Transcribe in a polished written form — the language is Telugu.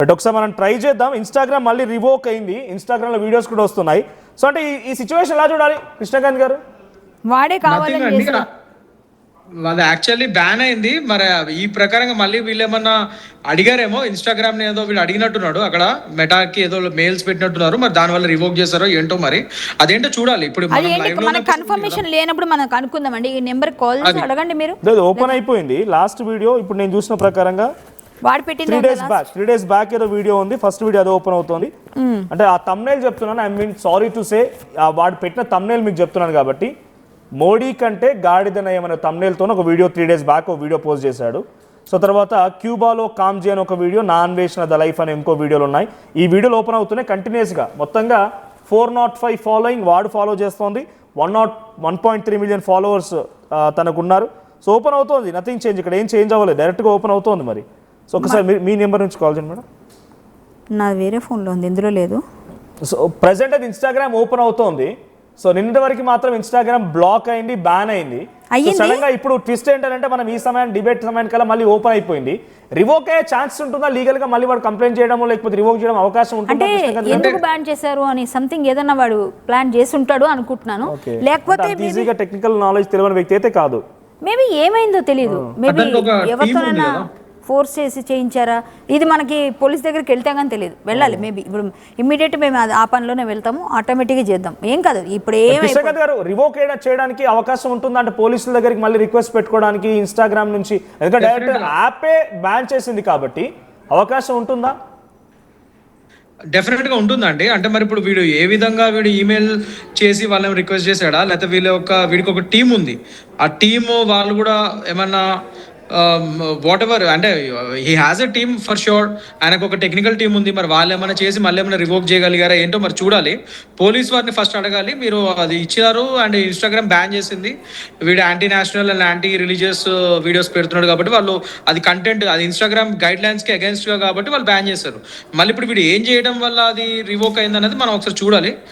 బట్ ఒకసారి మనం ట్రై చేద్దాం. ఇన్స్టాగ్రామ్ మళ్ళీ రివోక్ అయింది, ఇన్స్టాగ్రామ్లో వీడియోస్ కూడా వస్తున్నాయి. సో అంటే ఈ సిచ్యువేషన్ ఎలా చూడాలి కృష్ణకాంత్ గారు? వాడే కావాలని అది యాక్చువల్లీ బ్యాన్ అయింది. మరి ఈ ప్రకారంగా మళ్ళీ వీళ్ళు ఏమన్నా అడిగారేమో, ఇన్స్టాగ్రామ్ ఏదో వీళ్ళు అడిగినట్టున్నాడు, అక్కడ మెటాకి ఏదో మెయిల్స్ పెట్టినట్టున్నారు. మరి దాని వల్ల రివోక్ చేస్తారో ఏంటో, మరి అదేంటో చూడాలి. ఇప్పుడు మనకి కన్ఫర్మేషన్ లేనప్పుడు మనం కనుక్కుందామండి. ఈ నెంబర్ కాల్ చేసి అడగండి మీరు. ఓపెన్ అయిపోయింది లాస్ట్ వీడియో. ఇప్పుడు నేను చూసిన ప్రకారంగా వాడు పెట్టింది 3 days బ్యాక్ ఏదో వీడియో ఉంది. ఫస్ట్ వీడియో అది ఓపెన్ అవుతుంది. అంటే ఆ తమ్నైల్ చెప్తున్నాను, I mean sorry to say, వాడు పెట్టిన తమ్నైల్ మీకు చెప్తున్నాను కాబట్టి, మోడీ కంటే గాడిద నయం అనే తమ్నైల్తో ఒక వీడియో 3 days బ్యాక్ ఒక వీడియో పోస్ట్ చేశాడు. సో తర్వాత క్యూబాలో కామ్జీ అని ఒక వీడియో, నా అన్వేషణ ద లైఫ్ అనే ఇంకో వీడియోలు ఉన్నాయి. ఈ వీడియోలు ఓపెన్ అవుతున్నాయి కంటిన్యూస్గా. మొత్తంగా 405 ఫాలోయింగ్ వాడు ఫాలో చేస్తోంది. 1.3 million ఫాలోవర్స్ తనకున్నారు. సో ఓపెన్ అవుతుంది, నథింగ్ చేంజ్. ఇక్కడ ఏం చేంజ్ అవ్వలేదు, డైరెక్ట్గా ఓపెన్ అవుతుంది. మరి సో ఒకసారి మీ నెంబర్ నుంచి కాల్ చేయండి మేడం. నాది వేరే ఫోన్లో ఉంది, ఇందులో లేదు. సో ప్రజెంట్ అది ఇన్స్టాగ్రామ్ ఓపెన్ అవుతోంది. సో నిన్నటి వరకు మాత్రం ఇన్స్టాగ్రామ్ బ్లాక్ అయింది, బ్యాన్ అయింది. సడన్ గా ఇప్పుడు ట్విస్ట్ ఏంటంటే, మనం ఈ సమయం డిబేట్ సమయానికి కల్లా మళ్ళీ ఓపెన్ అయిపోయింది. రివోక్ అయ్యే ఛాన్స్ ఉంటుందా లీగల్ గా? మళ్ళీ వాడు కంప్లైంట్ చేయడమో లేకపోతే రివోక్ చేయడం అవకాశం ఉంటుందా? ఎందుకు బ్యాన్ చేశారు అని సంథింగ్ ఏదన్నా వాడు ప్లాన్ చేసి ఉంటాడు అనుకుంటున్నాను. లేకపోతే ఈజీగా టెక్నికల్ నాలెడ్జ్ తెలియని వ్యక్తి అయితే కాదు. మేబీ ఏమైందో తెలియదు. మేబీ ఎవరితోనైనా ఫోర్స్ చేసి చేయించారా, ఇది మనకి పోలీస్ దగ్గరికి వెళ్తే కానీ తెలియదు. వెళ్ళాలి మేబీ. ఇప్పుడు ఇమ్మీడియట్ మేము ఆ పనిలోనే వెళ్తాము, ఆటోమేటిక్గా చేద్దాం, ఏం కాదు. ఇప్పుడు రివోక్ చేయడానికి అవకాశం ఉంటుందా అంటే, పోలీసుల దగ్గరికి మళ్ళీ రిక్వెస్ట్ పెట్టుకోవడానికి ఇన్స్టాగ్రామ్ నుంచి? ఎందుకంటే డైరెక్ట్ యాపే బ్యాన్ చేసింది కాబట్టి అవకాశం ఉంటుందా? డెఫినెట్ గా ఉంటుందండి. అంటే మరి ఇప్పుడు వీడు ఏ విధంగా వీడు ఈమెయిల్ చేసి వాళ్ళని రిక్వెస్ట్ చేశాడా, లేకపోతే వీడికి ఒక టీం ఉంది, ఆ టీము వాళ్ళు కూడా ఏమన్నా వాట్ ఎవర్, అంటే he has a team for sure. ఆయనకు ఒక టెక్నికల్ టీం ఉంది. మరి వాళ్ళు ఏమైనా చేసి మళ్ళీ ఏమైనా రివోక్ చేయగలిగారా ఏంటో మరి చూడాలి. పోలీస్ వారిని ఫస్ట్ అడగాలి. మీరు అది ఇచ్చినారు అండ్ ఇన్స్టాగ్రామ్ బ్యాన్ చేసింది, వీడు anti national and anti religious videos పెడుతున్నాడు కాబట్టి వాళ్ళు అది కంటెంట్, అది ఇన్స్టాగ్రామ్ గైడ్ లైన్స్కి అగేన్స్ట్గా కాబట్టి వాళ్ళు బ్యాన్ చేశారు. మళ్ళీ ఇప్పుడు వీడు ఏం చేయడం వల్ల అది రివోక్ అయింది అనేది మనం ఒకసారి చూడాలి.